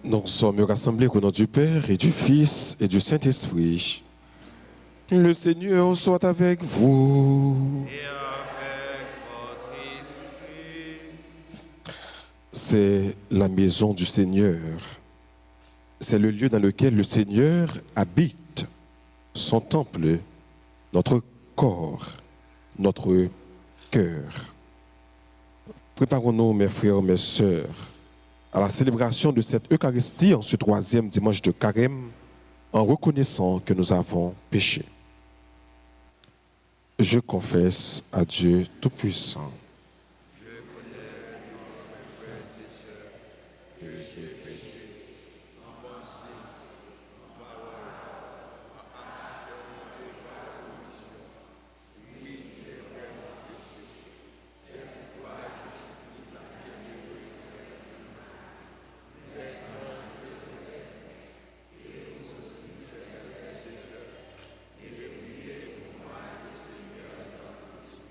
Nous sommes rassemblés au nom du Père et du Fils et du Saint-Esprit. Le Seigneur soit avec vous. Et avec votre esprit. C'est la maison du Seigneur. C'est le lieu dans lequel le Seigneur habite, son temple, notre corps, notre cœur. Préparons-nous, mes frères, mes sœurs, à la célébration de cette Eucharistie en ce 3e dimanche de Carême, en reconnaissant que nous avons péché. Je confesse à Dieu Tout-Puissant.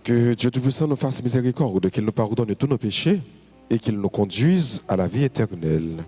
Que Dieu Tout-Puissant nous fasse miséricorde, qu'il nous pardonne tous nos péchés et qu'il nous conduise à la vie éternelle.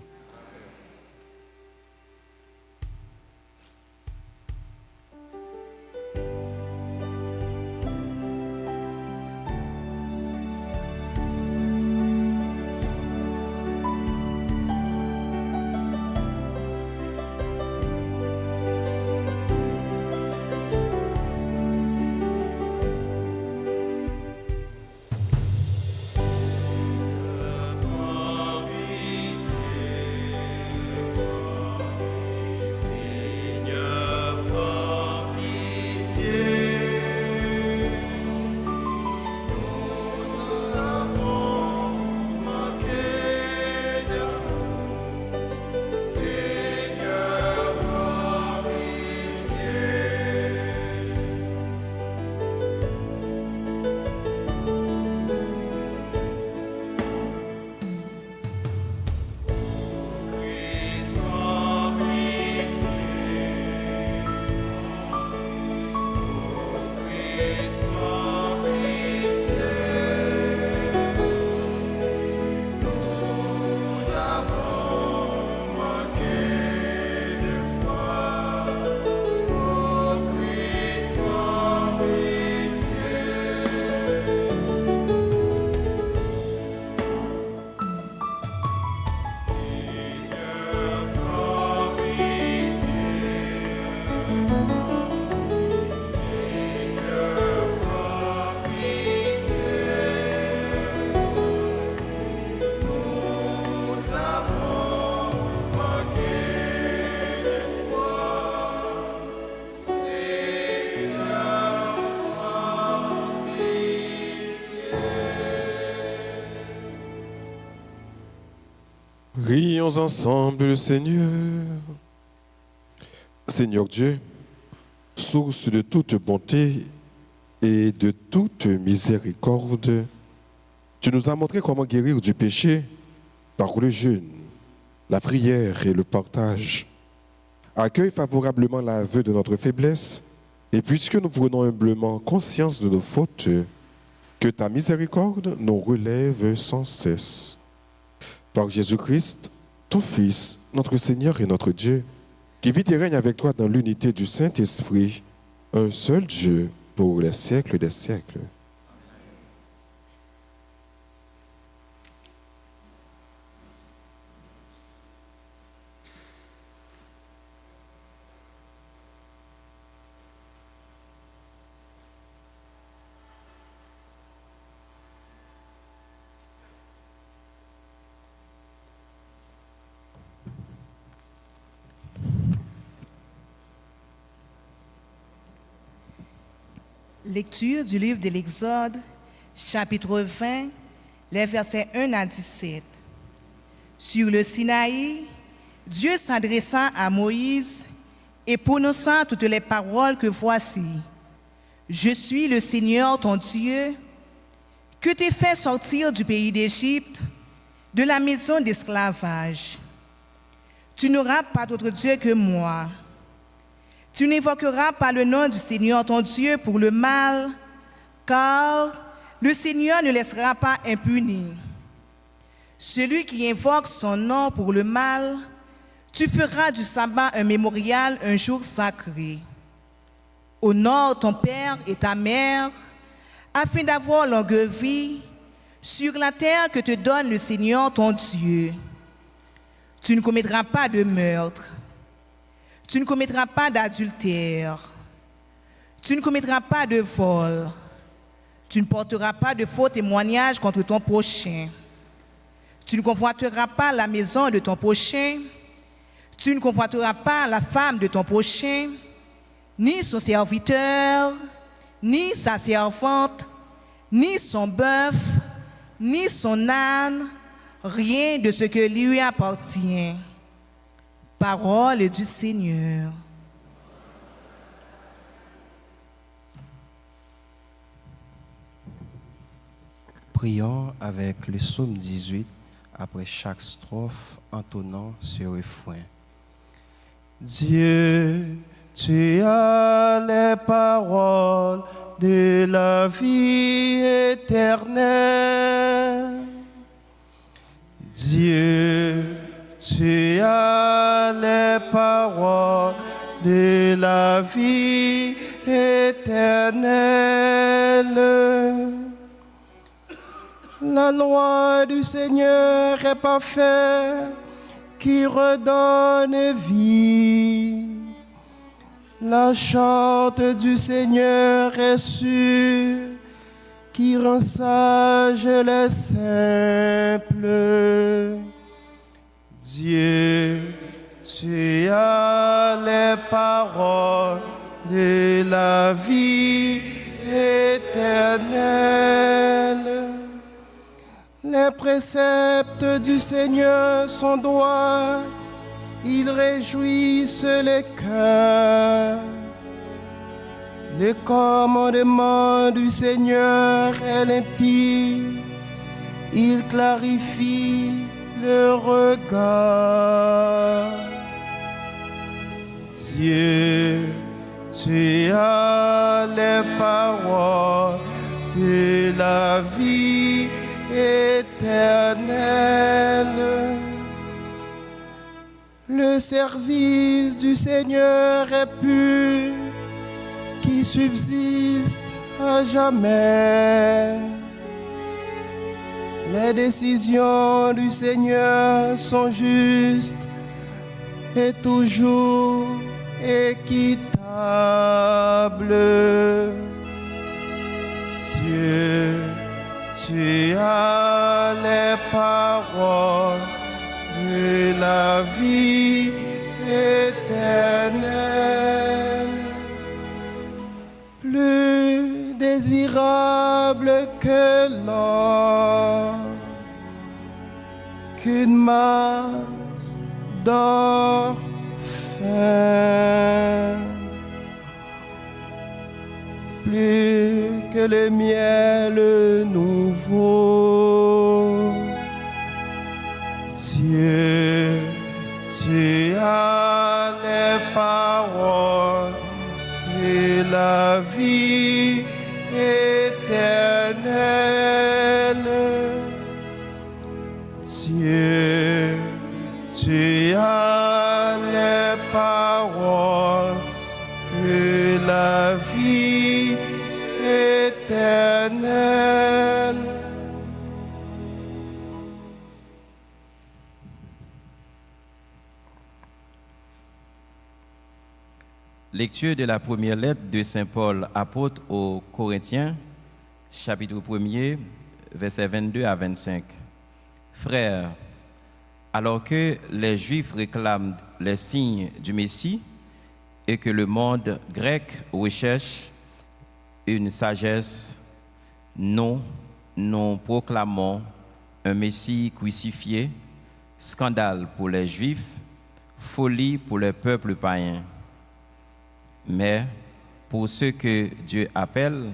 Prions ensemble le Seigneur. Seigneur Dieu, source de toute bonté et de toute miséricorde, tu nous as montré comment guérir du péché par le jeûne, la prière et le partage. Accueille favorablement l'aveu de notre faiblesse et puisque nous prenons humblement conscience de nos fautes, que ta miséricorde nous relève sans cesse. Par Jésus-Christ, ton Fils, notre Seigneur et notre Dieu, qui vit et règne avec toi dans l'unité du Saint-Esprit, un seul Dieu pour les siècles des siècles. Lecture du livre de l'Exode, chapitre 20, les versets 1 à 17. Sur le Sinaï, Dieu s'adressa à Moïse et prononça toutes les paroles que voici. Je suis le Seigneur ton Dieu, que t'ai fait sortir du pays d'Égypte, de la maison d'esclavage. Tu n'auras pas d'autre Dieu que moi. Tu n'évoqueras pas le nom du Seigneur ton Dieu pour le mal, car le Seigneur ne laissera pas impuni. Celui qui invoque son nom pour le mal Tu feras du sabbat un mémorial, un jour sacré. Honore ton père et ta mère, afin d'avoir longue vie sur la terre que te donne le Seigneur ton Dieu. Tu ne commettras pas de meurtre. Tu ne commettras pas d'adultère. Tu ne commettras pas de vol. Tu ne porteras pas de faux témoignages contre ton prochain. Tu ne convoiteras pas la maison de ton prochain. Tu ne convoiteras pas la femme de ton prochain, ni son serviteur, ni sa servante, ni son bœuf, ni son âne, rien de ce que lui appartient. Parole du Seigneur. Prions avec le psaume 18 après chaque strophe entonnant ce refrain. Dieu, tu as les paroles de la vie éternelle. Dieu, tu as les paroles de la vie éternelle. La loi du Seigneur est parfaite, qui redonne vie. La charte du Seigneur est sûre, qui rend sage les simples. Dieu, tu as les paroles de la vie éternelle. Les préceptes du Seigneur sont droits, ils réjouissent les cœurs. Le commandement du Seigneur est limpide, il clarifie le regard. Dieu, tu as les paroles de la vie éternelle. Le service du Seigneur est pur, qui subsiste à jamais. Les décisions du Seigneur sont justes et toujours équitables. Dieu, tu as les paroles de la vie éternelle, plus désirable que l'or, qu'une masse d'or fin, plus que le miel nouveau. Dieu, tu as les paroles de la vie éternelle. Dieu, tu as les paroles de la vie éternelle. Lecture de la première lettre de Saint Paul, apôtre aux Corinthiens, chapitre 1er, versets 22 à 25. Frères, alors que les Juifs réclament les signes du Messie et que le monde grec recherche une sagesse, nous proclamons un Messie crucifié, scandale pour les Juifs, folie pour les peuples païens. Mais pour ceux que Dieu appelle,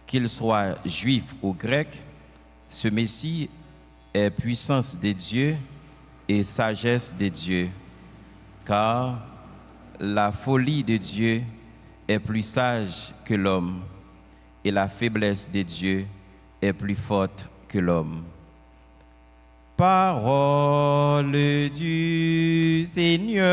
qu'ils soient juifs ou grecs, ce Messie est puissance de Dieu et sagesse de Dieu, car la folie de Dieu est plus sage que l'homme, et la faiblesse de Dieu est plus forte que l'homme. Parole du Seigneur.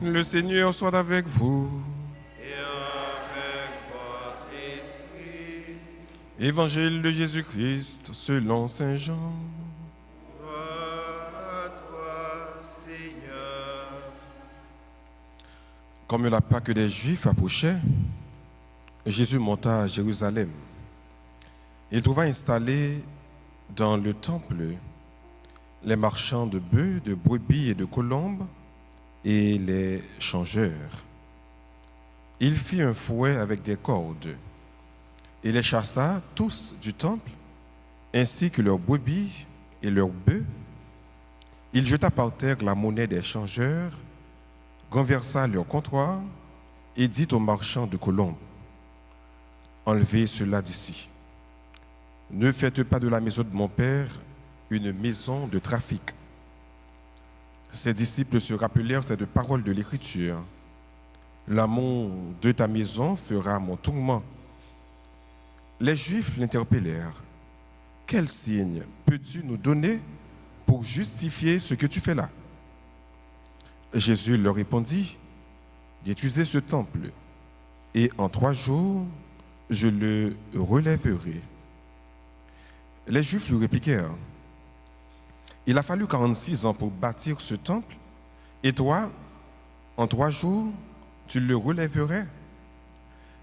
Le Seigneur soit avec vous. Et avec votre esprit. Évangile de Jésus-Christ selon Saint Jean. Gloire à toi, Seigneur. Comme la Pâque des Juifs approchait, Jésus monta à Jérusalem. Il trouva installés dans le temple les marchands de bœufs, de brebis et de colombes et les changeurs. Il fit un fouet avec des cordes et les chassa tous du temple, ainsi que leurs brebis et leurs bœufs. Il jeta par terre la monnaie des changeurs, renversa leur comptoir et dit aux marchands de colombes: enlevez cela d'ici. Ne faites pas de la maison de mon Père une maison de trafic. Ses disciples se rappelèrent cette parole de l'Écriture: l'amour de ta maison fera mon tourment. Les Juifs l'interpellèrent: quel signe peux-tu nous donner pour justifier ce que tu fais là? Jésus leur répondit: détruisez ce temple, et en 3 jours, je le relèverai. Les Juifs lui répliquèrent: il a fallu 46 ans pour bâtir ce temple, et toi, en 3 jours, tu le relèverais.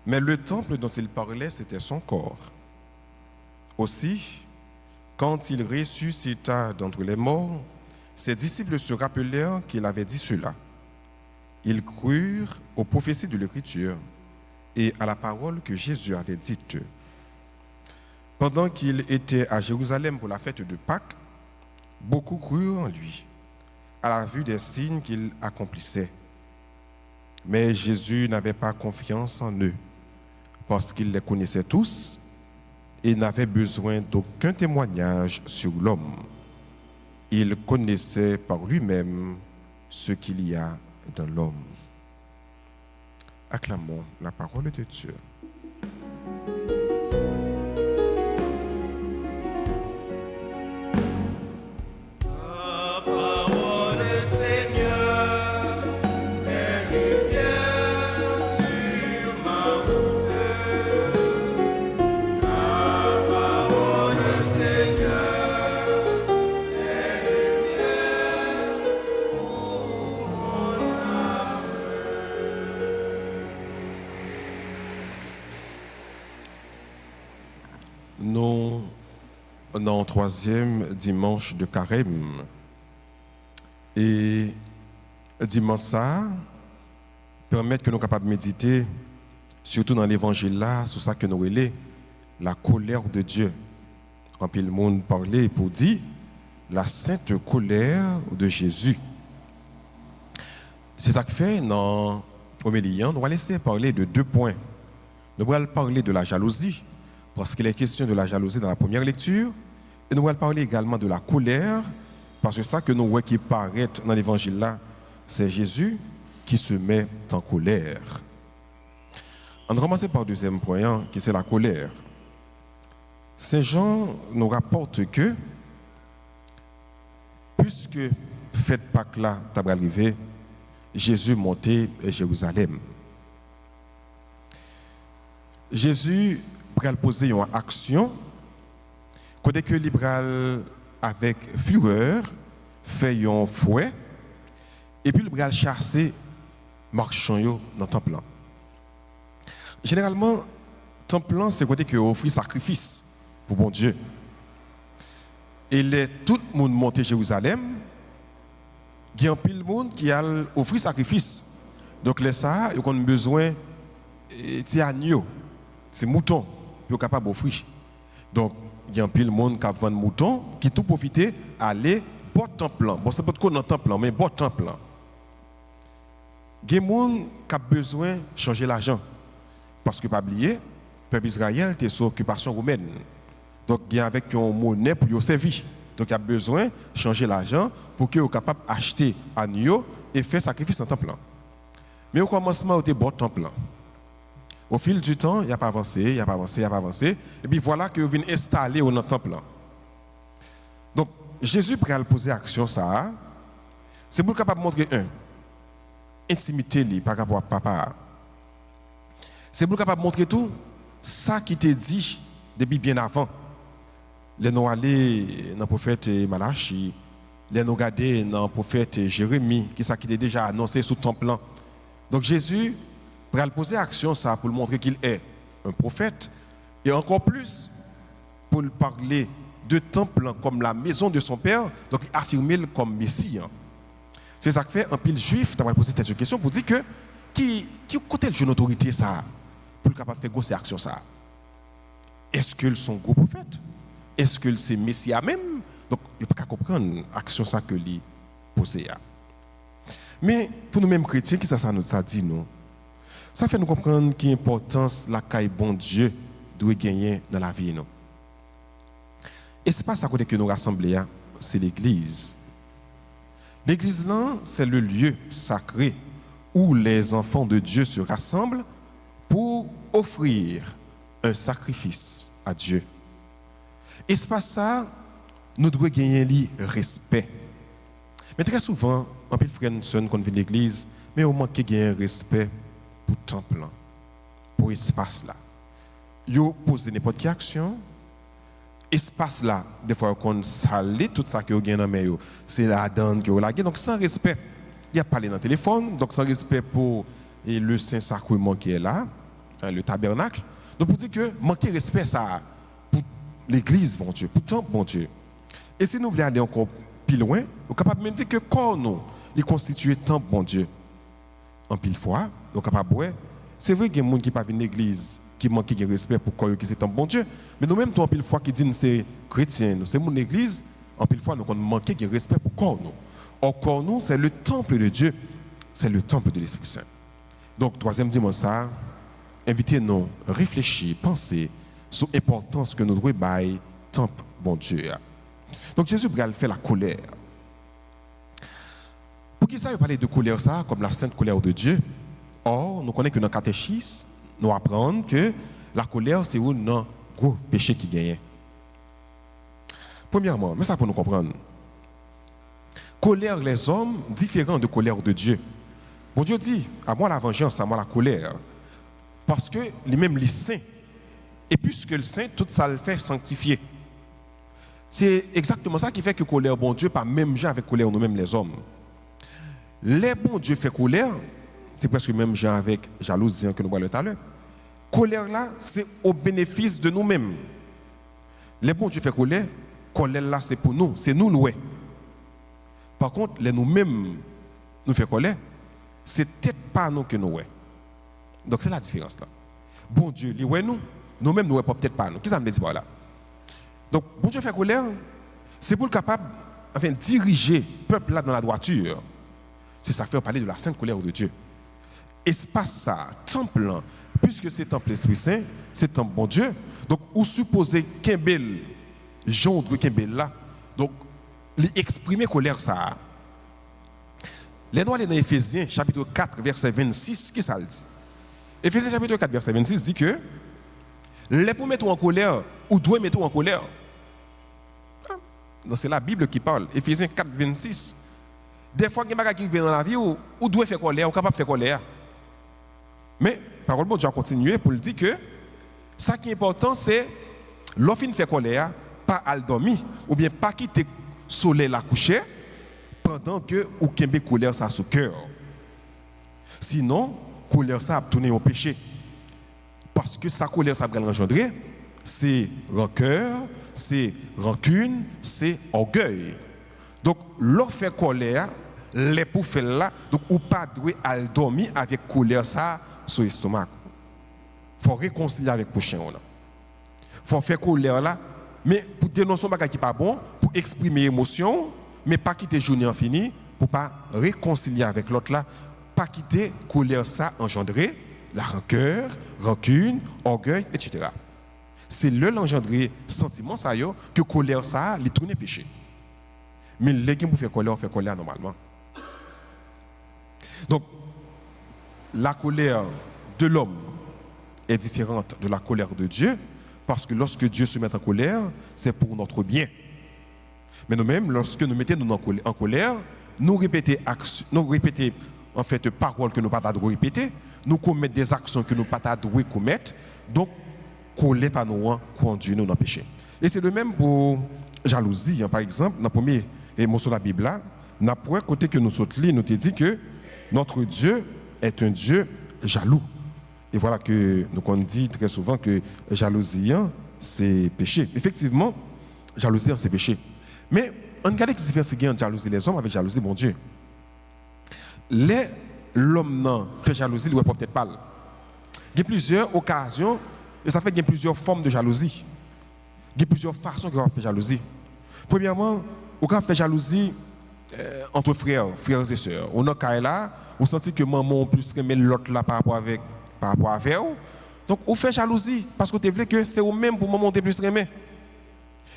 Mais le temple dont il parlait, c'était son corps. Aussi, quand il ressuscita d'entre les morts, ses disciples se rappelèrent qu'il avait dit cela. Ils crurent aux prophéties de l'Écriture et à la parole que Jésus avait dite. Pendant qu'il était à Jérusalem pour la fête de Pâques, beaucoup crurent en lui, à la vue des signes qu'il accomplissait. Mais Jésus n'avait pas confiance en eux, parce qu'il les connaissait tous et n'avait besoin d'aucun témoignage sur l'homme. Il connaissait par lui-même ce qu'il y a dans l'homme. Acclamons la parole de Dieu. Nous, dans le 3e dimanche de Carême, et dimanche ça, permettre que nous soyons capables de méditer, surtout dans l'évangile là, sur ça que nous relais, la colère de Dieu. Quand le monde parlait pour dire la sainte colère de Jésus. C'est ça que fait dans l'homélie, nous allons laisser parler de 2 points. Nous allons parler de la jalousie, parce qu'il est question de la jalousie dans la première lecture, et nous allons parler également de la colère, parce que ça que nous voyons qui paraît dans l'évangile là, c'est Jésus qui se met en colère. On va commencer par le 2e point, qui c'est la colère. Saint Jean nous rapporte que, puisque fête Pâques là t'as arrivé, Jésus montait à Jérusalem. Jésus va poser une action, côté que libéral avec fureur fait un fouet, et puis il va chasser marchand dans le temple. Généralement, temple là, c'est côté que offrir sacrifice pour bon Dieu. Et tout le monde monte à Jérusalem, il y a un pile monde qui a offert sacrifice. Donc les ça, ils ont besoin de agneau, de moutons, pour être capable d'offrir. Donc il y a un pile monde qui a vendu moutons, qui tout profiter aller au temple. Bon, c'est pas de quoi dans le temple, mais au temple. Il y a des gens qui ont besoin de changer l'argent. Parce que, pas oublier, le peuple Israël était sous occupation romaine. Donc, il y a avec une monnaie pour y servir. Donc, il y a besoin de changer l'argent pour qu'ils soient capables d'acheter un agneau et faire sacrifice dans le temple. Mais au commencement, il était bon temple. Au fil du temps, il n'y a pas avancé, il n'y a pas avancé, il n'y a pas avancé. Et puis voilà que vous venez installer dans le temple. Donc, Jésus prêt à poser action ça. C'est pour capable de montrer intimité par rapport à papa. C'est pour capable de montrer tout ça qui t'est dit depuis bien avant. Les nous aller dans le prophète Malachi, les nous regarder dans le prophète Jérémie, qui ça qui était déjà annoncé sous ton plan. Donc Jésus prêt poser action ça pour montrer qu'il est un prophète et encore plus pour le parler de temple comme la maison de son père, donc il affirme comme Messie. C'est ça que fait un pile juif, tu as posé cette question pour dire que qui côté le autorité ça pour le capable de faire grosse action ça. Est-ce que sont gros prophètes? Est-ce que c'est Messie même? Donc il ne peut pas comprendre l'action ça que lui posé. Mais pour nous mêmes chrétiens, qui ça nous ça dit nous? Ça fait nous comprendre quelle importance la caille bon Dieu doit gagner dans la vie nous. Et ce n'est pas ça que nous rassemblons, c'est l'église. L'église là, c'est le lieu sacré où les enfants de Dieu se rassemblent pour offrir un sacrifice à Dieu. Et c'est pas ça, nous devons gagner le respect. Mais très souvent, en plus frère nous qu'on vient de l'église, mais on manque de gagner respect pour le temple, pour l'espace là. Yo pose n'importe quelle action. Espace là, des fois, qu'on salue tout ça que vous avez dans les mains, c'est la donne que vous avez. Donc, sans respect, il y a parlé dans le téléphone, donc sans respect pour le Saint-Sacrement qui est là, le tabernacle. Donc, pour dire que manquer respect, ça, pour l'église, bon Dieu, pour le temple, bon Dieu. Et si nous voulons aller encore plus loin, nous sommes capables de dire que corps nous, il constitue le temple, bon Dieu. En pile fois, nous sommes capables de c'est vrai qu'il y a des gens qui ne sont pas venus à l'église, qui manquent de respect pour corps qui c'est un bon Dieu. Mais nous-mêmes, en pile fois, qui disent que c'est chrétien, c'est mon église, en pile fois, nous manquons de respect pour corps nous. Or, corps nous, c'est le temple de Dieu, c'est le temple de l'Esprit Saint. Donc, troisième dimanche, ça, invitez-nous à réfléchir, penser sur l'importance que nous devons donner temple, bon Dieu. Donc, Jésus va faire la colère. Pour qui ça, il parle de colère, ça, comme la sainte colère de Dieu? Or, nous connaissons que dans le catéchisme, nous apprenons que la colère, c'est un gros péché qui gagne. Premièrement, mais ça pour nous comprendre. Colère les hommes, différent de colère de Dieu. Bon Dieu dit, à moi la vengeance, à moi la colère. Parce que lui-même, les saints. Et puisque le saint, tout ça le fait sanctifier. C'est exactement ça qui fait que colère, bon Dieu, pas même gens avec colère nous-mêmes les hommes. Les bons Dieu fait colère, c'est presque même gens avec jalousie que nous voyons tout à l'heure. Colère là, c'est au bénéfice de nous-mêmes. Les bons Dieu fait colère là, c'est pour nous, c'est nous louer. Par contre, les nous-mêmes nous fait colère, c'est peut-être pas nous que nous louer. Donc c'est la différence là. Bon Dieu, lui ouais nous-mêmes nous pas peut-être pas nous. Qu'est-ce que ça me dit par là? Donc bon Dieu fait colère, c'est pour le capable enfin diriger le peuple là dans la droiture. C'est ça fait parler de la sainte colère de Dieu. Espace ça, temple, puisque c'est temple Esprit Saint, c'est temple bon Dieu. Donc, vous supposez Kimbel, Jean de Kimbel là, donc, l'exprimer colère ça. Les noms dans Éphésiens, chapitre 4, verset 26, qui ça le dit? Éphésiens, chapitre 4, verset 26 dit que les pour mettre en colère, ou doit mettre en colère. Donc, c'est la Bible qui parle. Éphésiens 4, 26. Des fois, il y a des gens qui viennent dans la vie où doit faire colère, ou capable de faire colère. Mais, parole bon Dieu a continué pour le dire que ça qui est important, c'est l'offre fait colère, pas à dormir, ou bien pas quitter le soleil la coucher, pendant que ou kembe colère ça sous cœur. Sinon, colère ça a tourné au péché. Parce que sa colère, ça va engendrer, c'est rancœur, c'est rancune, c'est orgueil. Donc, l'on fait colère, les pour faire là, donc ou pas doué à dormir avec colère ça sur l'estomac. Il faut réconcilier avec le prochain. Il faut faire colère là, mais pour dénoncer un bagage qui n'est pas bon, pour exprimer émotion, mais pas quitter journée en fini, pour pas réconcilier avec l'autre là, pas quitter colère ça engendrer la rancœur, rancune, orgueil, etc. C'est l'engendrer sentiment ça yo que colère ça les tourner péché. Mais les gens pour faire colère, on fait colère normalement. Donc la colère de l'homme est différente de la colère de Dieu parce que lorsque Dieu se met en colère, c'est pour notre bien. Mais nous-mêmes, lorsque nous mettons en colère, nous répétons en fait paroles que nous ne pouvons pas répéter, nous commettons des actions que nous ne pouvons pas commettre, donc colère par nous conduit nous dans le péché. Et c'est le même pour jalousie, par exemple, dans le premier émotion de la Bible, dans le côté que nous sommes nous te dit que notre Dieu est un Dieu jaloux. Et voilà que nous on dit très souvent que jalousie, c'est péché. Effectivement, jalousie, c'est péché. Mais on regarde la différence entre jalousie les hommes avec jalousie mon Dieu. L'homme fait jalousie, il ne peut peut-être pas. Il y a plusieurs occasions, et ça fait qu'il y a plusieurs formes de jalousie. Il y a plusieurs façons qu'on fait jalousie. Premièrement, on peut faire jalousie entre frères et sœurs. On a là, on sent que maman plus aimer l'autre là par rapport à vous. Donc on fait jalousie parce que tu veux que c'est au même pour maman plus aimer.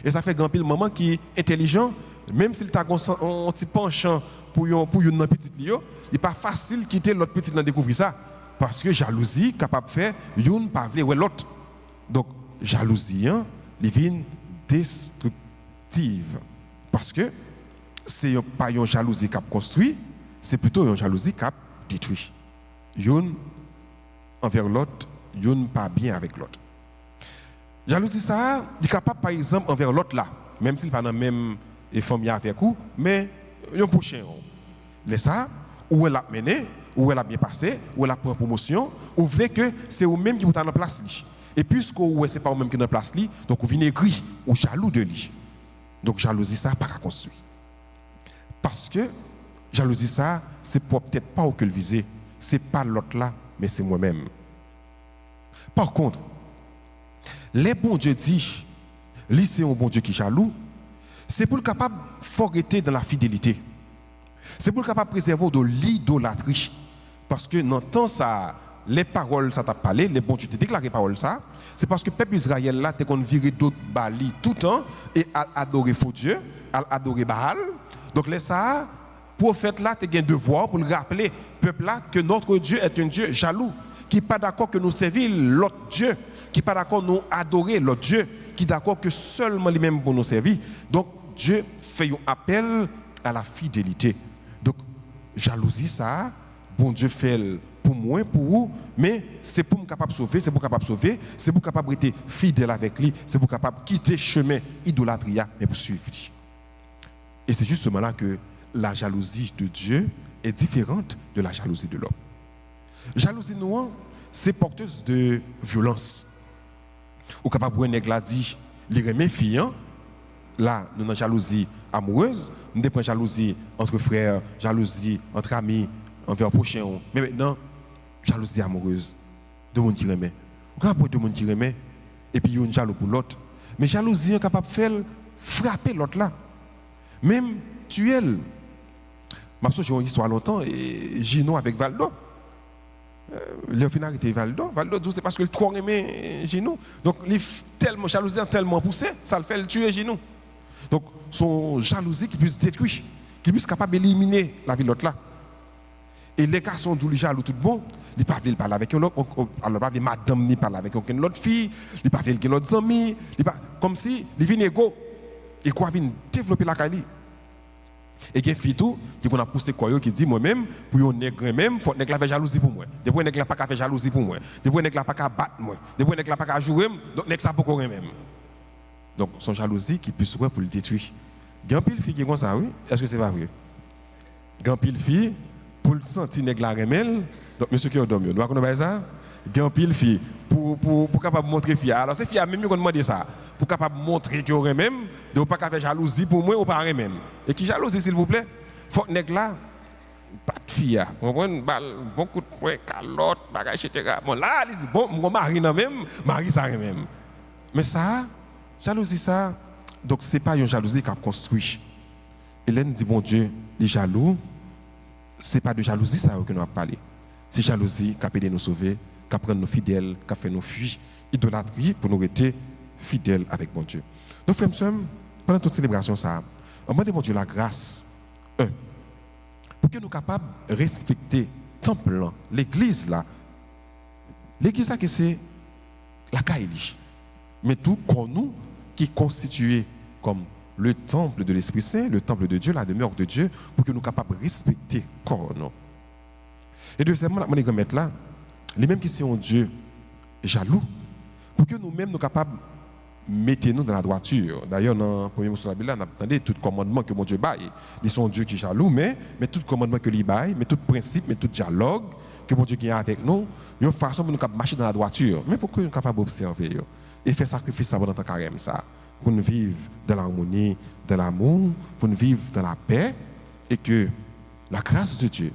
Et ça fait grand pile maman qui est intelligent, même s'il t'a un petit penchant pour une petite lio, il n'est pas facile de quitter l'autre petite dans découvrir ça parce que jalousie capable de faire une pas vle l'autre. Donc jalousie elle vient destructive parce que c'est pas une jalousie qui a construit, c'est plutôt une jalousie qui a détruit. Une envers l'autre, une pas bien avec l'autre. Jalousie ça, il est capable par exemple envers l'autre là, même s'il pas dans même famille avec vous, mais un prochain. Les ça, où elle a mené, où elle a bien passé, où elle a pris promotion, ou voulez que c'est vous même qui vous êtes en place li. Et puisque vous c'est pas vous même qui êtes en place li, donc vous venez gris ou jaloux de lui. Donc jalousie ça pas qu'à construire. Parce que jalousie ça, c'est peut-être pas au que le viser, c'est pas l'autre là, mais c'est moi-même. Par contre, les bons Dieu dit, lui c'est un bon Dieu qui est jaloux, c'est pour le capable forêter dans la fidélité. C'est pour le capable préserver de l'idolâtrie. Parce que dans le temps ça, les paroles ça t'a parlé, les bons Dieu te déclaré les paroles ça, c'est parce que le peuple Israël là, t'es qu'on virait d'autres bali tout le temps et à adorer faux Dieu, à adorer Baal. Donc les ça, prophète là, t'es un devoir pour le rappeler peuple là que notre Dieu est un Dieu jaloux, qui n'est pas d'accord que nous servions l'autre Dieu, qui n'est pas d'accord que nous adorer l'autre Dieu, qui est d'accord que seulement lui-même pour nous servir. Donc Dieu fait un appel à la fidélité. Donc jalousie ça, bon Dieu fait pour moi, pour vous, mais c'est pour me capable de sauver, c'est pour capable de sauver, c'est pour capable d'être fidèle avec lui, c'est pour capable de quitter le chemin idolâtrie et pour suivre lui. Et c'est justement là que la jalousie de Dieu est différente de la jalousie de l'homme. Jalousie noire, c'est porteuse de violence. Ou capable de nèg la dit, les remet filles, là nous avons jalousie amoureuse, nous avons jalousie entre frères, jalousie entre amis, envers prochain. Mais maintenant, jalousie amoureuse, deux monde qui remet. Ou capable deux monde qui remet et puis une jaloux pour l'autre. Mais jalousie est capable de faire frapper l'autre là. Même tuer. Ma j'ai une histoire longtemps et Gino avec Valdo. Le final était Valdo. Valdo dit c'est parce que le trop aimé Gino. Donc il tellement jalousie tellement poussé, ça le fait le tuer Gino. Donc son jalousie qui puisse détruire, qui puisse capable d'éliminer la vie de l'autre là. Et les garçons d'où les jaloux tout bon, ils pas veulent parler avec un autre, alors pas de madame ni parler avec aucune autre fille, ils pas veulent avec autre ami, comme si ils viennent égo et quoi viennent développer la carrière. Et il y a des filles qui ont poussé quoi qui dit moi-même pour un nègre même faut nègre la faire jalousie pour moi. Depuis nègre la pas faire jalousie pour moi. Depuis nègre la pas battre moi. Depuis nègre la pas jouer donc nègre ça pour même. Donc son jalousie qui puisse pour le détruire. Grand pile fille qui comme ça oui, est-ce que c'est pas vrai? Grand pile fille pour le sentir nègre la remel. Donc monsieur qui a dormi, doit connaître ça. Il y a un pile fille pour capable montrer fille. Alors c'est fille même qu'on demande ça pour capable montrer que aurait même de pas faire jalousie pour moi ou pas même. Et qui jalousie s'il vous plaît? Faut que nèg là pas de fille, comprenez, bon coup de poing, calotte, bagage etc. Bon là, il dit bon, mon mari non même, mari ça même. Mais ça, jalousie ça, donc c'est pas une jalousie qui a construit. Hélène dit bon Dieu, les jaloux, c'est pas de jalousie ça que nous avons parlé. C'est jalousie qui a aidé nous sauver, qui a pris nous fidèles, qui a fait nous fuir, idolâtrie pour nous rester fidèles avec bon Dieu. Nos frères et sœurs, pendant toute célébration ça, on demande bon Dieu la grâce. Pour que nous soyons capables de respecter le temple, l'église là. L'église là, c'est la Kaili. Mais tout comme nous, qui est constitué comme le temple de l'Esprit Saint, le temple de Dieu, la demeure de Dieu, pour que nous soyons capables de respecter le corps. Et deuxièmement, nous allons mettre là, les mêmes qui sont Dieu jaloux, pour que nous-mêmes nous soyons capables mettez-nous dans la droiture. D'ailleurs, dans le premier mot de la Bible, on a entendu tout commandement que mon Dieu baille. Ils sont Dieu qui est jaloux, mais tout commandement que lui baille, mais tout principe, mais tout dialogue que mon Dieu qui a avec nous, il y a une façon pour nous marcher dans la droiture. Mais pour que nous soyons capables d'observer et faire sacrifice pendant tant carême ça, pour nous vivre dans l'harmonie, dans l'amour, pour nous vivre dans la paix, et que la grâce de Dieu,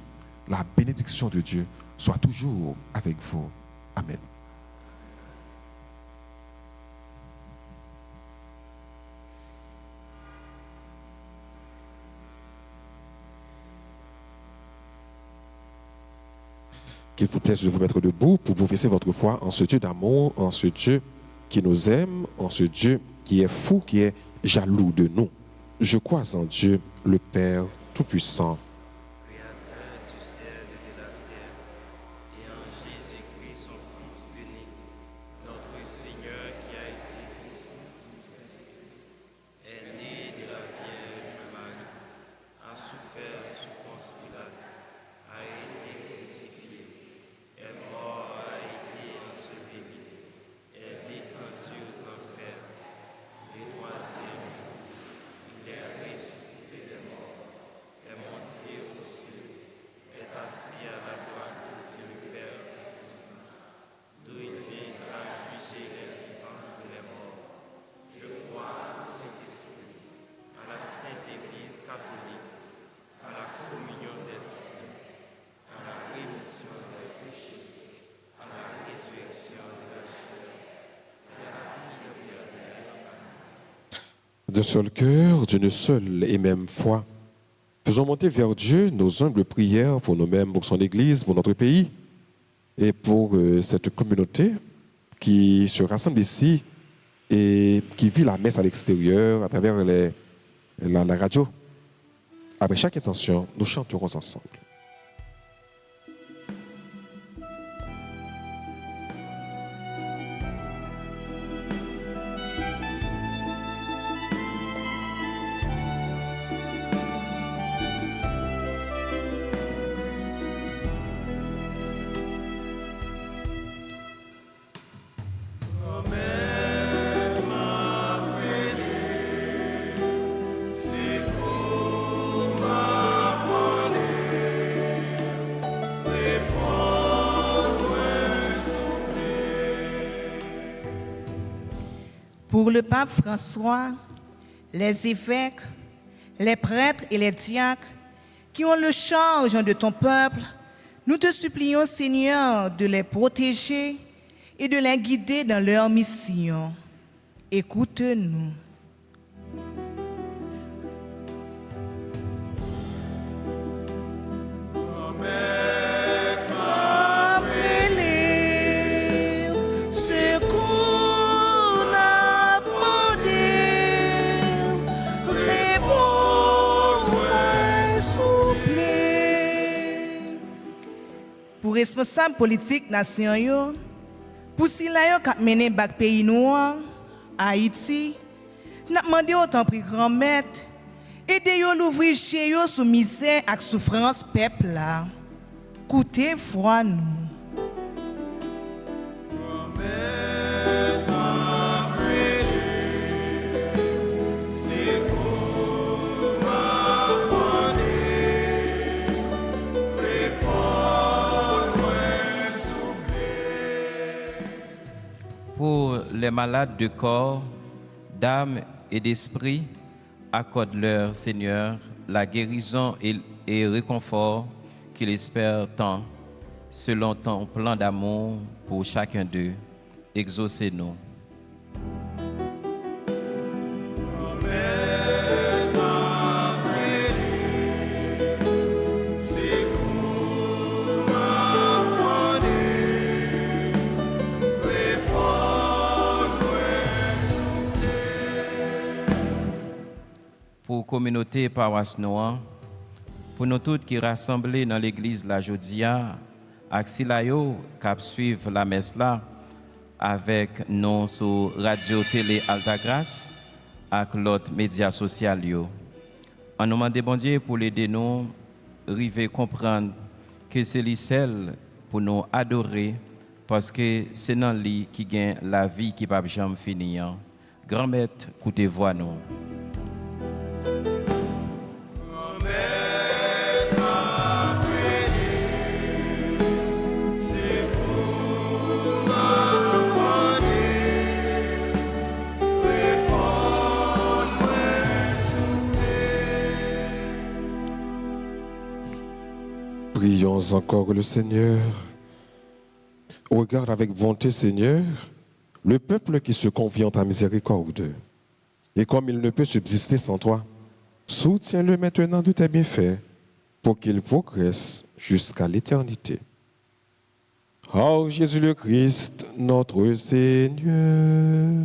la bénédiction de Dieu soit toujours avec vous. Amen. Qu'il vous plaise de vous mettre debout pour professer votre foi en ce Dieu d'amour, en ce Dieu qui nous aime, en ce Dieu qui est fou, qui est jaloux de nous. Je crois en Dieu, le Père Tout-Puissant, Créateur du ciel et de la terre, et en Jésus-Christ, son Fils unique, notre Seigneur qui a été est né de la Vierge Marie, a souffert sous Ponce Pilate, a été crucifié, est mort, a été enseveli, est descendu aux enfers, le troisième jour, il est ressuscité des morts, est monté aux cieux, est assis à la droite de Dieu le Père Tout-Puissant, d'où il viendra juger les vivants et les morts. Je crois au Saint-Esprit, à la Sainte Église catholique, à la communion des saints, à la rémission des péchés, à la résurrection de la chair, et à la vie éternelle. d'un seul cœur, d'une seule et même foi. Faisons monter vers Dieu nos humbles prières pour nous-mêmes, pour son Église, pour notre pays et pour cette communauté qui se rassemble ici et qui vit la messe à l'extérieur à travers la radio. Après chaque intention, nous chanterons ensemble. Pour le pape François, les évêques, les prêtres et les diacres qui ont le charge de ton peuple, nous te supplions, Seigneur, de les protéger et de les guider dans leur mission. Écoute-nous. Pour responsable politique nation yo, pour si la yo k'ap mené bak pays noir, Haïti, n'a demandé autant pri grand maître, aider yo l'ouvrir chez yo sous misère ak souffrance peuple là. Coutez foi nous. Pour les malades de corps, d'âme et d'esprit, accorde-leur, Seigneur, la guérison et réconfort qu'ils espèrent tant, selon ton plan d'amour pour chacun d'eux. Exaucez-nous. Pour communauté paroisse Noir, pour nous tous qui rassemblés dans l'église la Jodia, Axilayo, qui suivent la messe là, avec nous sur Radio Télé Altagrace, avec l'autre médias sociaux. On nous demande bon Dieu pour l'aider nous, arriver comprendre que c'est lui seul pour nous adorer, parce que c'est dans lui qui gagne la vie qui ne peut jamais finir. Grand maître, écoutez-vous nous. Prions encore le Seigneur. Regarde avec bonté, Seigneur, le peuple qui se confie en ta miséricorde. Et comme il ne peut subsister sans toi, soutiens-le maintenant de tes bienfaits pour qu'il progresse jusqu'à l'éternité. Ô Jésus le Christ, notre Seigneur.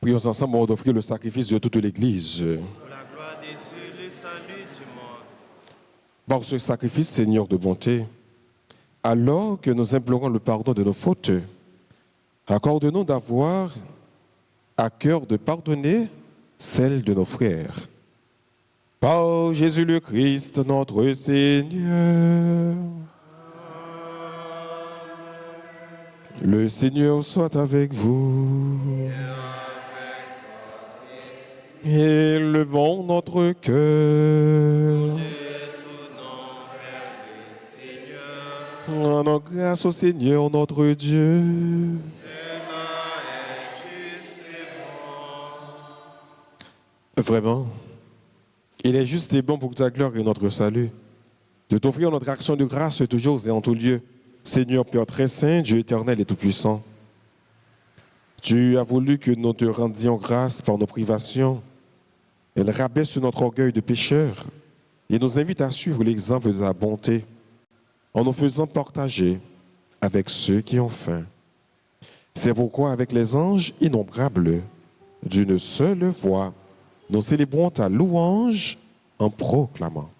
Prions ensemble avant d'offrir le sacrifice de toute l'Église. Pour la gloire de Dieu, le salut du monde. Par ce sacrifice, Seigneur de bonté, alors que nous implorons le pardon de nos fautes, accorde-nous d'avoir à cœur de pardonner celles de nos frères. Par Jésus le Christ, notre Seigneur. Le Seigneur soit avec vous. Élevons notre cœur. Rendons grâce au Seigneur notre Dieu. Vraiment, il est juste et bon pour ta gloire et notre salut de t'offrir notre action de grâce toujours et en tout lieu, Seigneur Père très saint, Dieu éternel et tout-puissant. Tu as voulu que nous te rendions grâce par nos privations. Elle rabaisse notre orgueil de pécheur et nous invite à suivre l'exemple de ta bonté en nous faisant partager avec ceux qui ont faim. C'est pourquoi, avec les anges innombrables, d'une seule voix, nous célébrons ta louange en proclamant.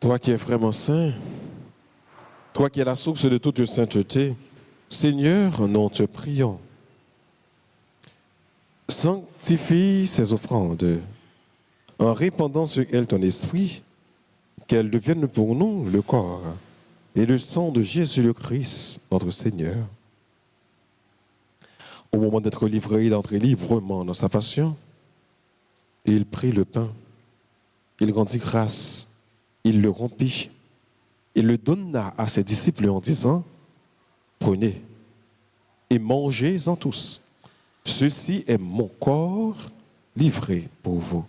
Toi qui es vraiment saint, toi qui es la source de toute sainteté, Seigneur, nous te prions. Sanctifie ces offrandes en répandant sur elles ton esprit, qu'elles deviennent pour nous le corps et le sang de Jésus le Christ, notre Seigneur. Au moment d'être livré, il entrait librement dans sa passion et il prit le pain, il rendit grâce, il le rompit, il le donna à ses disciples en disant, « Prenez et mangez-en tous. Ceci est mon corps livré pour vous. »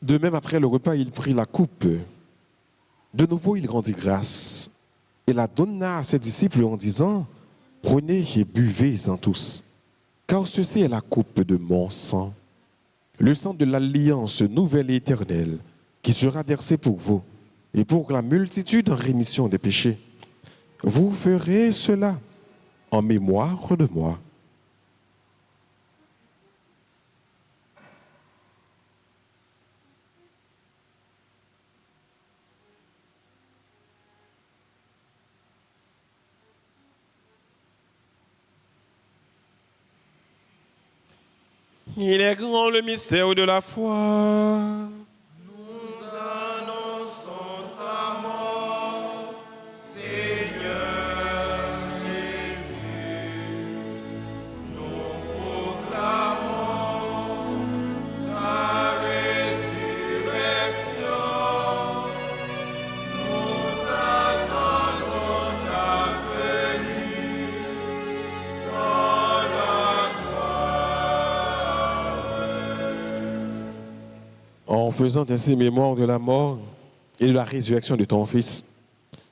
De même, après le repas, il prit la coupe. De nouveau, il rendit grâce et la donna à ses disciples en disant, « Prenez et buvez-en tous, car ceci est la coupe de mon sang, le sang de l'alliance nouvelle et éternelle, qui sera versé pour vous et pour la multitude en rémission des péchés. Vous ferez cela en mémoire de moi. » Il est grand le mystère de la foi. Nous annonçons ta mort, Seigneur Jésus. Nous proclamons ta résurrection. Nous attendons ta venue dans la En faisant ainsi mémoire de la mort et de la résurrection de ton Fils,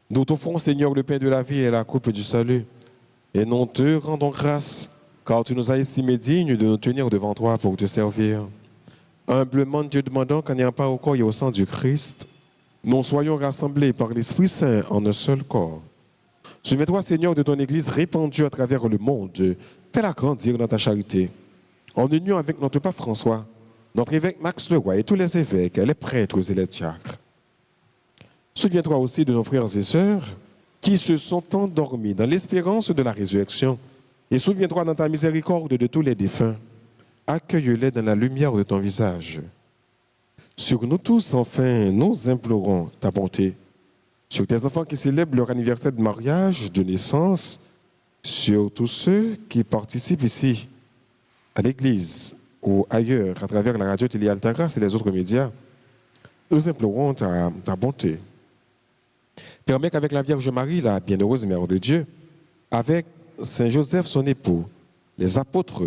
nous t'offrons, Seigneur, le pain de la vie et la coupe du salut. Et nous te rendons grâce, car tu nous as estimés dignes de nous tenir devant toi pour te servir. Humblement, te demandons qu'en ayant part au corps et au sang du Christ, nous soyons rassemblés par l'Esprit Saint en un seul corps. Souviens-toi, Seigneur, de ton Église répandue à travers le monde. Fais-la grandir dans ta charité. En union avec notre pape François, notre évêque Max Leroy et tous les évêques, les prêtres et les diacres. Souviens-toi aussi de nos frères et sœurs qui se sont endormis dans l'espérance de la résurrection. Et souviens-toi dans ta miséricorde de tous les défunts. Accueille-les dans la lumière de ton visage. Sur nous tous, enfin, nous implorons ta bonté. Sur tes enfants qui célèbrent leur anniversaire de mariage, de naissance, sur tous ceux qui participent ici à l'Église ou ailleurs à travers la radio Télé Alta Grâce et les autres médias, nous implorons ta bonté. Permets qu'avec la Vierge Marie, la bienheureuse Mère de Dieu, avec Saint Joseph, son époux, les apôtres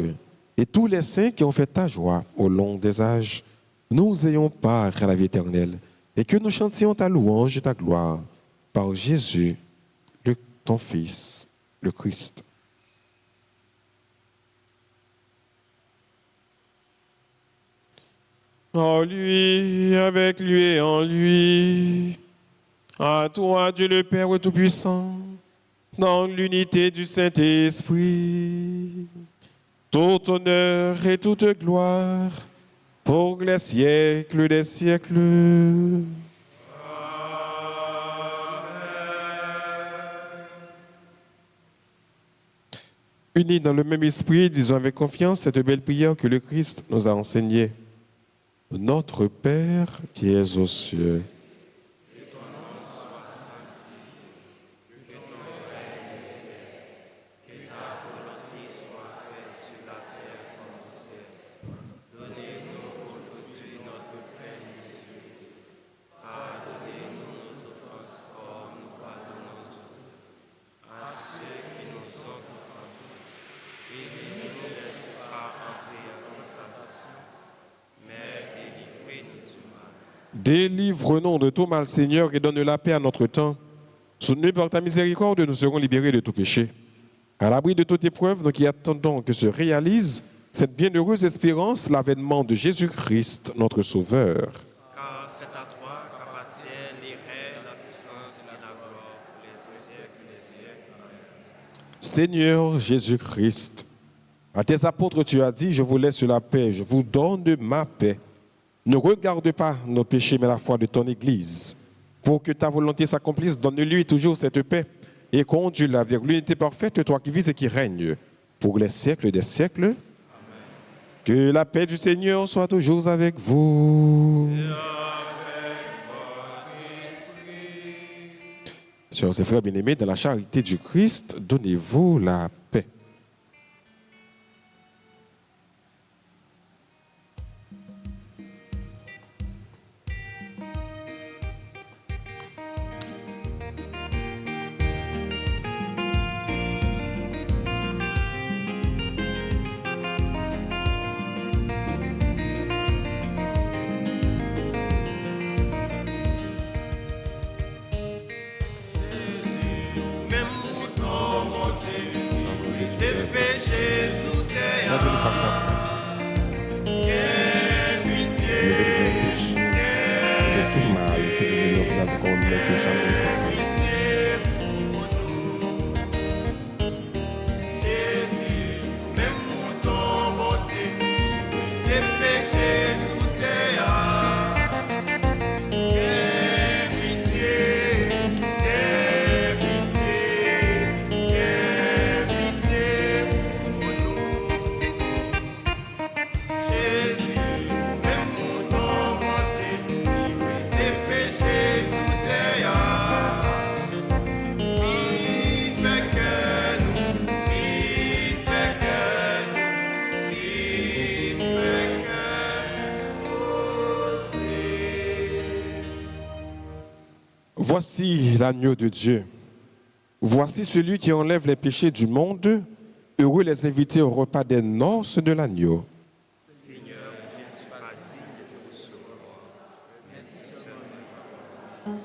et tous les saints qui ont fait ta joie au long des âges, nous ayons part à la vie éternelle et que nous chantions ta louange et ta gloire par Jésus, ton Fils, le Christ. En lui, avec lui et en lui, à toi, Dieu le Père Tout-Puissant, dans l'unité du Saint-Esprit, tout honneur et toute gloire pour les siècles des siècles. Unis dans le même esprit, disons avec confiance cette belle prière que le Christ nous a enseignée. Notre Père qui es aux cieux, Que ton nom soit sanctifié, que ton règne vienne, que ta volonté soit faite sur la terre comme au ciel. Donnez-nous aujourd'hui notre pain quotidien. Pardonnez-nous nos offenses comme nous pardonnons aussi à ceux qui nous ont offensés. Et ne nous laisse pas entrer en tentation, mais délivrez-nous du mal. délivre-nous de tout mal, Seigneur, et donne la paix à notre temps. Soutenus par ta miséricorde, nous serons libérés de tout péché. À l'abri de toute épreuve, nous qui attendons que se réalise cette bienheureuse espérance, l'avènement de Jésus-Christ, notre Sauveur. Car c'est à toi qu'appartiennent les règnes, la puissance et la gloire pour les siècles des siècles. Amen. Seigneur Jésus-Christ, à tes apôtres, tu as dit, je vous laisse la paix, je vous donne ma paix. Ne regarde pas nos péchés, mais la foi de ton Église. Pour que ta volonté s'accomplisse, donne-lui toujours cette paix et conduis-la vers l'unité parfaite, toi qui vis et qui règnes pour les siècles des siècles. Amen. Que la paix du Seigneur soit toujours avec vous. Chers et frères bien-aimés, dans la charité du Christ, donnez-vous la paix. Même mouton monté Voici l'agneau de Dieu. Voici celui qui enlève les péchés du monde. Heureux les invités au repas des noces de l'agneau. Seigneur, je ne suis pas digne de recevoir, mais dis seulement.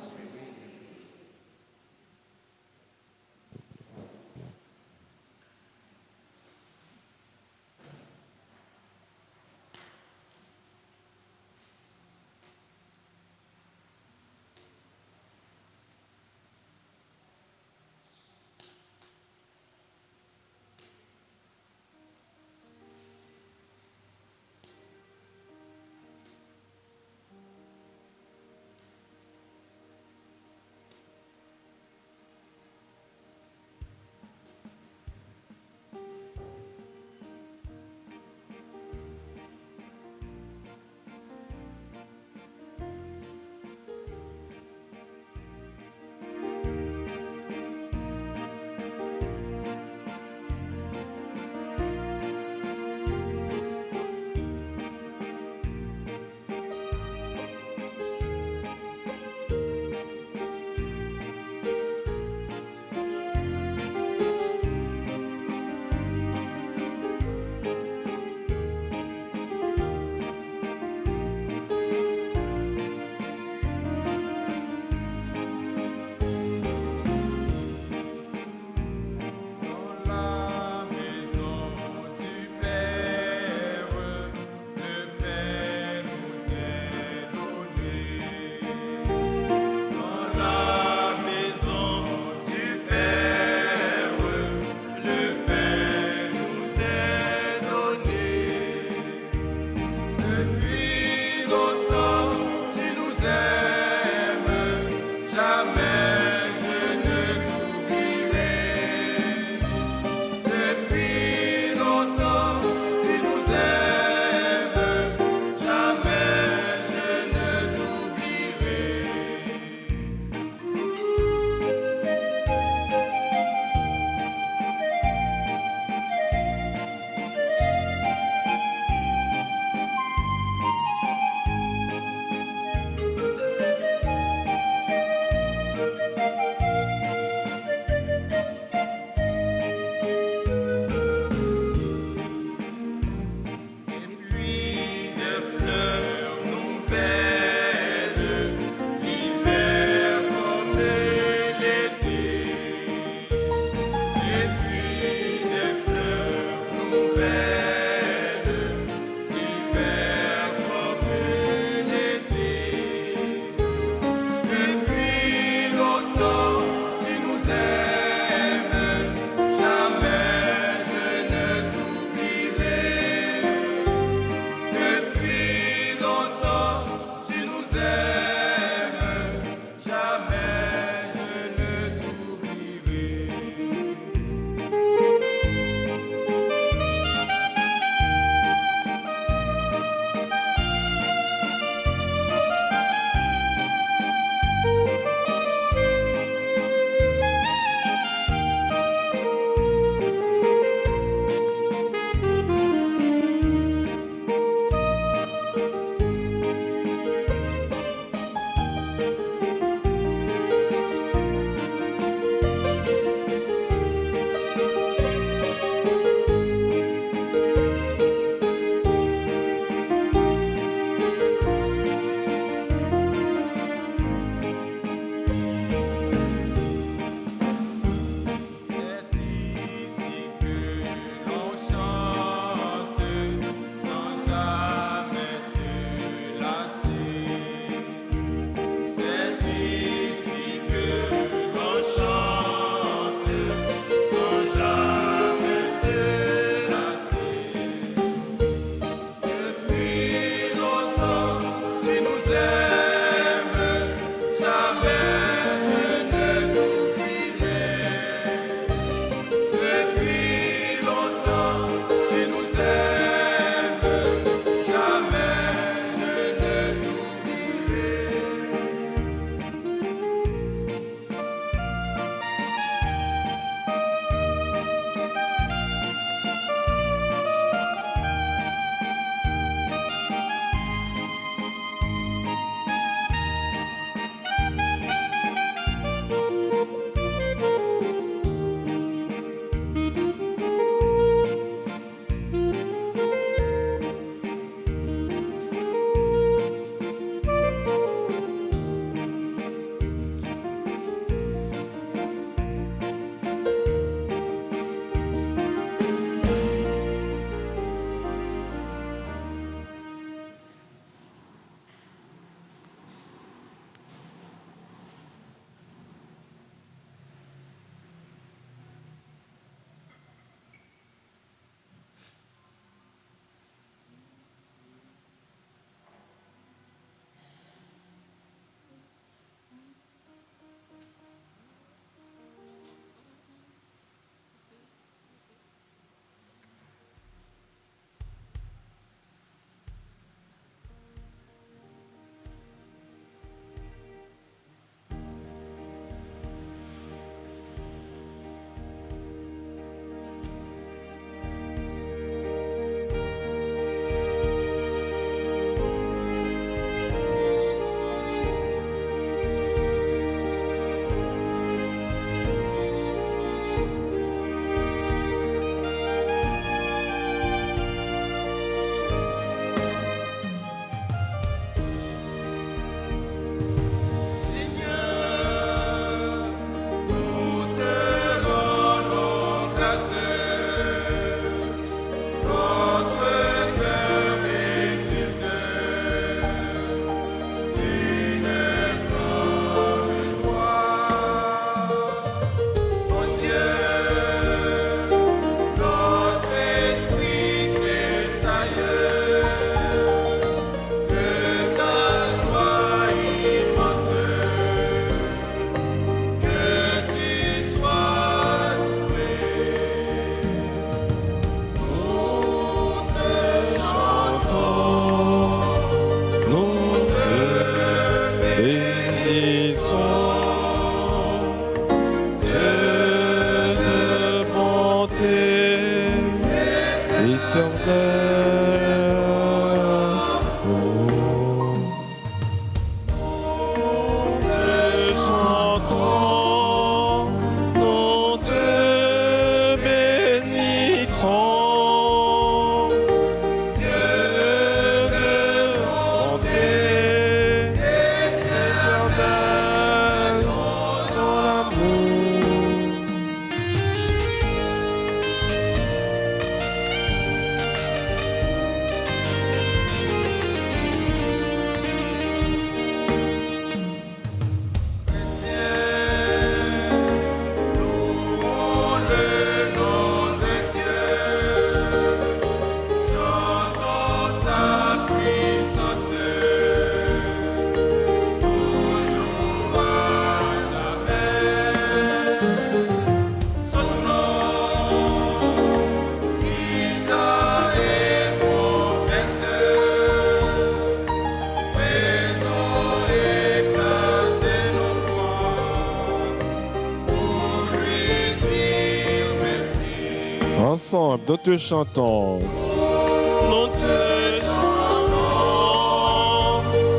Ensemble, nous te chantons. Nous te chantons,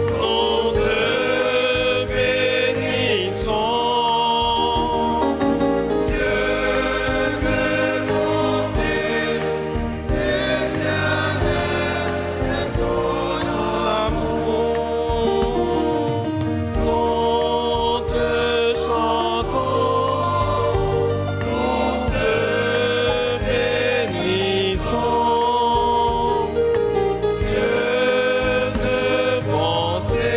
nous te bénissons. Dieu de bonté, éternel est ton amour. Nous te chantons, nous te bénissons. Dieu de bonté,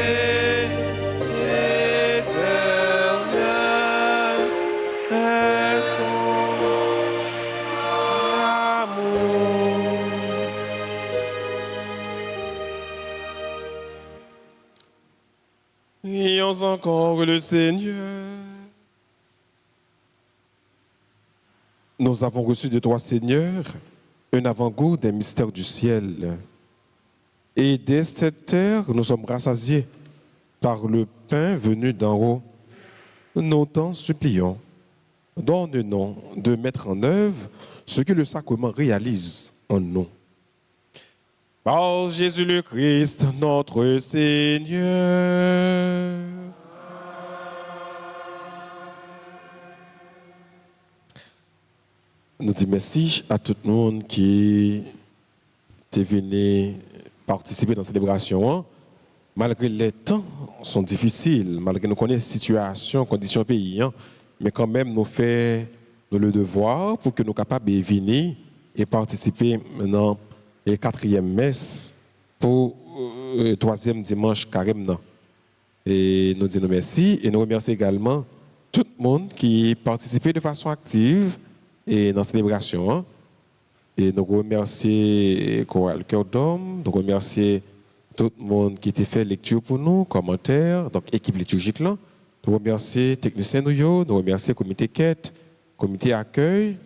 éternel est ton amour. Prions encore le Seigneur. Nous avons reçu de toi, Seigneur, un avant-goût des mystères du ciel. Et dès cette terre, nous sommes rassasiés par le pain venu d'en haut. Nous t'en supplions, donne-nous de mettre en œuvre ce que le sacrement réalise en nous. Par Jésus le Christ, notre Seigneur. Nous disons merci à tout le monde qui est venu participer dans la célébration. Malgré les temps sont difficiles, malgré nous connaissons la situation, conditions pays, mais quand même nous faisons le devoir pour que nous soyons capables de venir et participer maintenant à la 4e messe pour le 3e dimanche carême. Et nous disons merci et nous remercions également tout le monde qui participait de façon active et dans la célébration. Et nous remercions Chorale Cœur d'Homme, nous remercions tout le monde qui a fait lecture pour nous, commentaires, donc équipe liturgique là. Nous remercions techniciens nous remercions comité quête, comité accueil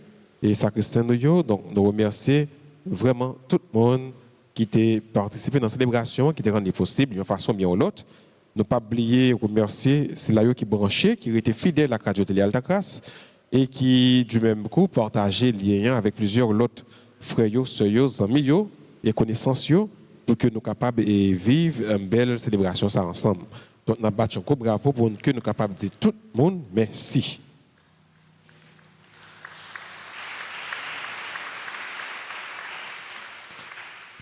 et sacristain nous. Donc nous remercions vraiment tout le monde qui a participé dans la célébration, qui a rendu possible d'une façon bien ou l'autre. Ne pas oublier remercier Silayo qui branché, qui était fidèle à la Radio Télé Alta Grace et qui du même coup partageait lien avec plusieurs autres frères, sœurs, amis et connaissances pour que nous soyons capables de vivre une belle célébration ça ensemble. Donc nous battons un bravo pour que nous soyons capables de dire tout le monde merci.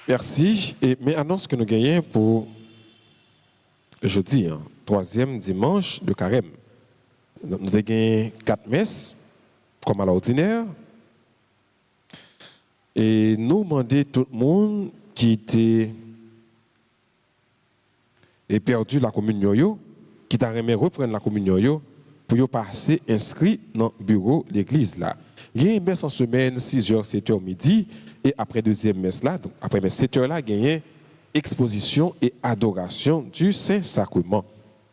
Merci. Et mais annonce que nous gagnons pour jeudi, 3e dimanche de carême. Nous avons gagné 4 messes, comme à l'ordinaire. Et nous demandons tout le monde qui était perdu la communion, qui t'a remis reprendre la communion, pour passer inscrit dans le bureau de l'église. Il y a une messe en semaine, 6h, 7h midi, et après deuxième messe là, donc après 7h là, il y a une exposition et adoration du Saint-Sacrement.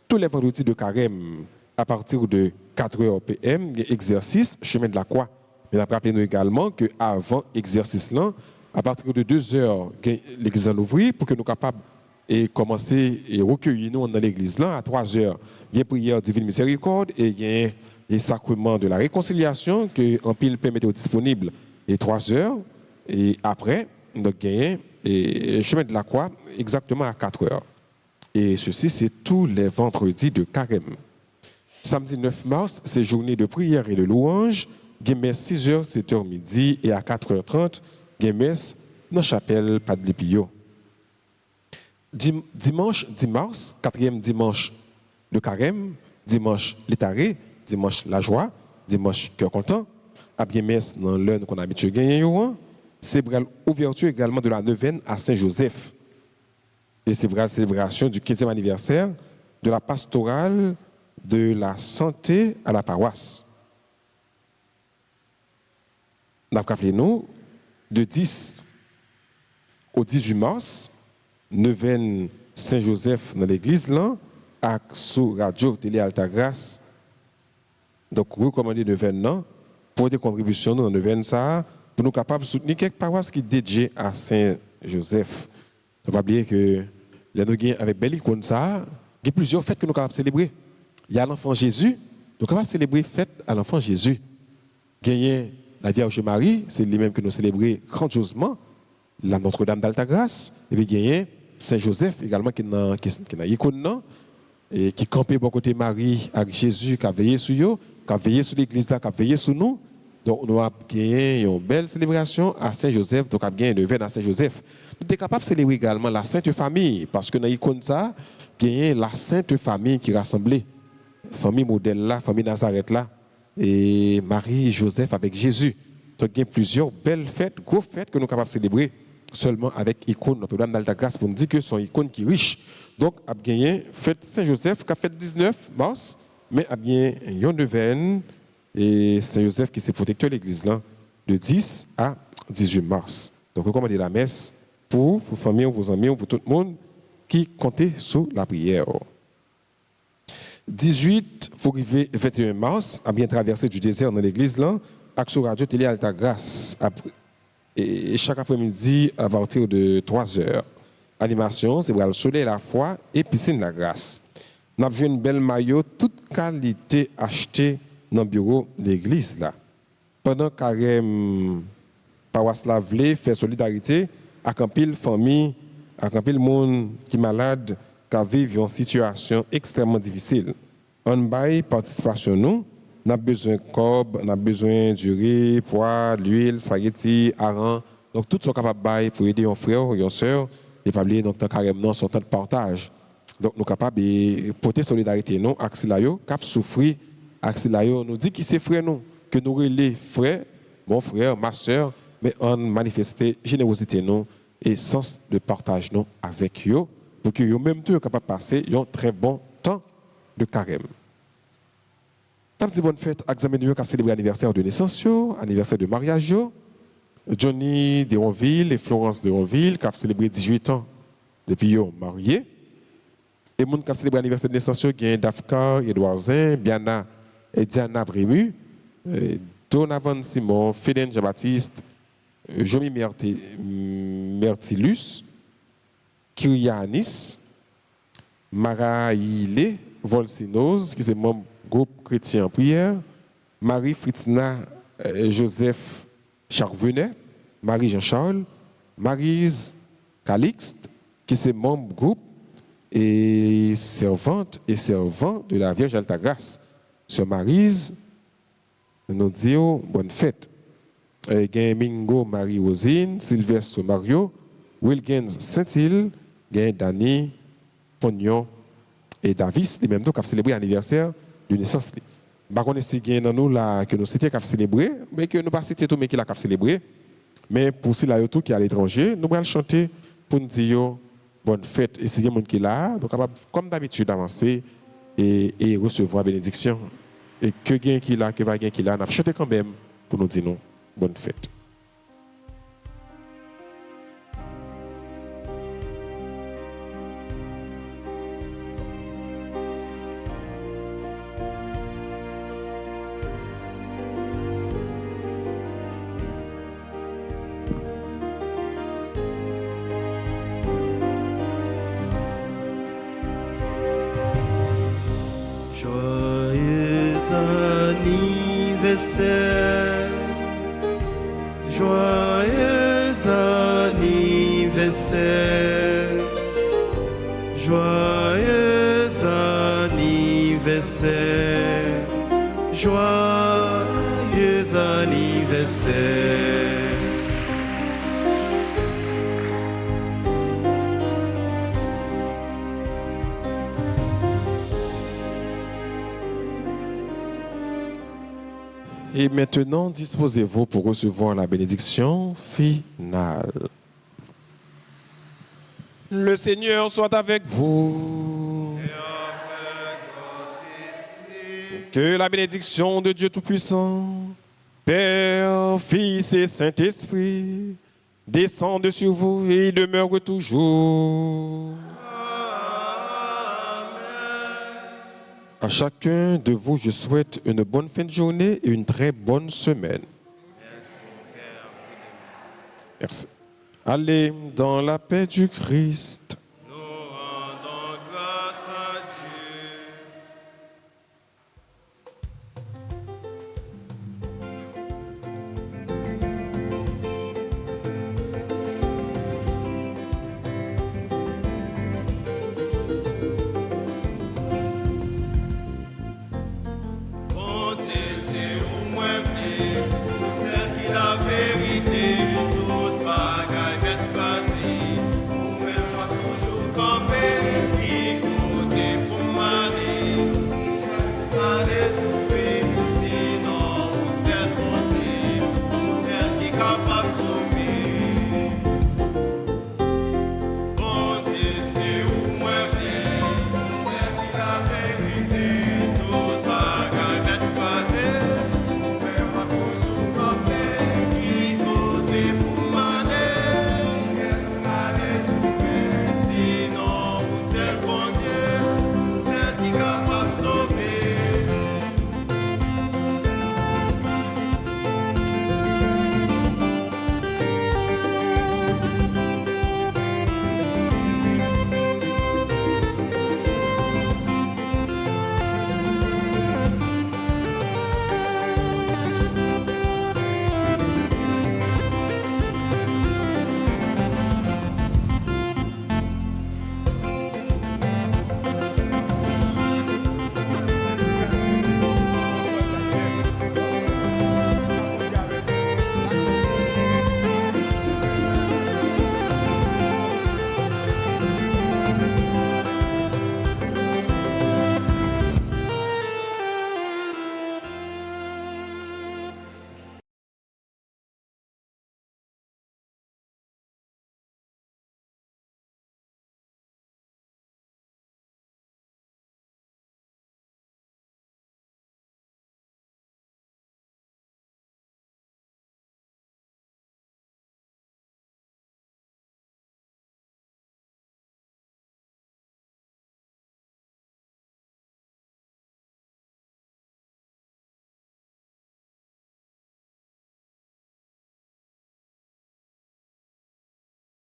Tous les vendredis de carême, à partir de 4h PM, il y a exercice, chemin de la croix. Mais rappelez-nous également qu'avant l'exercice là, à partir de 2h, l'église l'ouvre pour que nous soyons capables de commencer et recueillir nous dans l'église là. À 3h, il y a une prière divine miséricorde et il y a le sacrement de la réconciliation que en pile permet disponible. Et 3h, Et après, nous avons gagné le chemin de la croix exactement à 4 heures. Et ceci, c'est tous les vendredis de Carême. Samedi 9 mars, c'est journée de prière et de louange. Messe 6h, 7h midi et à 4h30, messe dans la chapelle Padre Pio. Dimanche 10 mars, 4e dimanche de Carême, dimanche l'étaré, dimanche la joie, dimanche cœur content, à messe dans l'heure qu'on a habitué à gagner. C'est l'ouverture également de la neuvaine à Saint-Joseph. Et c'est la célébration du 15e anniversaire de la pastorale de la santé à la paroisse. Nous avons rappelé nous, de 10 au 18 mars, neuvaine Saint-Joseph dans l'église, là, à sous radio télé Altagrace. Donc, recommander neuvaine là, pour des contributions dans neuvaine ça, pour nous capables de soutenir quelques paroisses qui dédiées à Saint-Joseph. Ne pas oublier que les nous avec belle icône ça, il y a plusieurs fêtes que nous sommes capables de célébrer. Il y a l'enfant Jésus, nous sommes capables de célébrer fête à l'enfant Jésus. Gagner la Vierge Marie, c'est lui-même que nous célébrons grandiosement, la Notre-Dame d'Altagrace, et puis gagner Saint-Joseph également qui est dans l'icône, et qui campait bon côté Marie avec Jésus, qui a veillé sur eux, qui a veillé sur l'église, qui a veillé sur nous. Donc nous avons gagné une belle célébration à Saint-Joseph, donc nous avons gagné une neuvaine à Saint-Joseph. Nous sommes capables de célébrer également la Sainte Famille, parce que dans l'icône ça, gagné la Sainte Famille qui rassemblée. Famille modèle là, famille Nazareth là, et Marie, Joseph avec Jésus. Donc il y a plusieurs belles fêtes, grosses fêtes que nous sommes capables de célébrer seulement avec l'icône Notre-Dame d'Altagrace pour nous dire que c'est une icône qui est riche. Donc il y a gagné fête Saint-Joseph qui a fait 19 mars, mais il y a gagné une neuvaine et Saint-Joseph qui est protecteur de l'église là, de 10 à 18 mars. Donc recommandez la messe pour vos familles, vos amis, pour tout le monde qui comptait sur la prière. 18 pour arriver 21 mars, a bien traversé du désert dans l'église là, Action Radio Télé Altagrace. Et chaque après-midi à partir de 3h. Animation, c'est pour le soleil la foi et piscine la grâce. Nous avons une belle maillot, toute qualité achetée dans le bureau de l'église là. Pendant Carême, paroisse la vle fait solidarité avec un pile famille, avec un pile monde qui est malade, qui vivent une situation extrêmement difficile. On bail participation nous, on a besoin de cob, on a besoin du riz, poids, l'huile, spaghetti, hareng. Donc tout sont capables de pour aider un frère ou une sœur et pas oublier donc carrément son temps de partage. Donc nous capables de porter solidarité nous avec Silayo, cap souffrir avec Silayo, nous dit qui c'est frère nous que nous relais frère, mon frère, ma sœur, mais on manifester générosité nous et sens de partage nous avec eux pour que eux même tous capables de passer un très bon temps de carême. T'as dit bonne fête, examen de qui a célébré l'anniversaire de naissance, anniversaire de mariage, Johnny de Ronville et Florence de Ronville qui a célébré 18 ans depuis qu'ils sont mariés. Et moun qui a célébré l'anniversaire de naissance, il y a Dafka, Edouard Zin, Biana et Diana Brému, Donavan Simon, Fédène Jean-Baptiste, Jomi Mertilus, Kyrianis, Maraïle Volsinos, qui est membre groupe chrétien en prière, Marie Fritzna Joseph Charvenet, Marie Jean-Charles, Maryse Calixte, qui est membre groupe et servante et servant de la Vierge Altagrace. Sœur Maryse, nous disons bonne fête. Mingo Marie-Rosine, Sylvestre Mario, Wilkins Saint-Île, Dani, Pognon et Davis, les mêmes qui ont célébré l'anniversaire de naissance. Je ne sais pas si nous là que nous citons qui célébré, mais que nous pas cité tout mais qui l'a célébré. Mais pour ceux là qui est à l'étranger, nous allons chanter pour nous dire bonne fête et c'est des gens qui là, donc comme d'habitude avancer et recevoir la bénédiction. Et que gain qui là, que pas gain qui là, nous allons chanter quand même pour nous dire non, bonne fête. Joyeux anniversaire, joyeux anniversaire. Joyeux anniversaire. Joyeux anniversaire. Et maintenant, disposez-vous pour recevoir la bénédiction finale. Le Seigneur soit avec vous. Et avec votre esprit. Que la bénédiction de Dieu Tout-Puissant, Père, Fils et Saint-Esprit, descende sur vous et demeure toujours. À chacun de vous, je souhaite une bonne fin de journée et une très bonne semaine. Merci, mon Père. Merci. Allez dans la paix du Christ.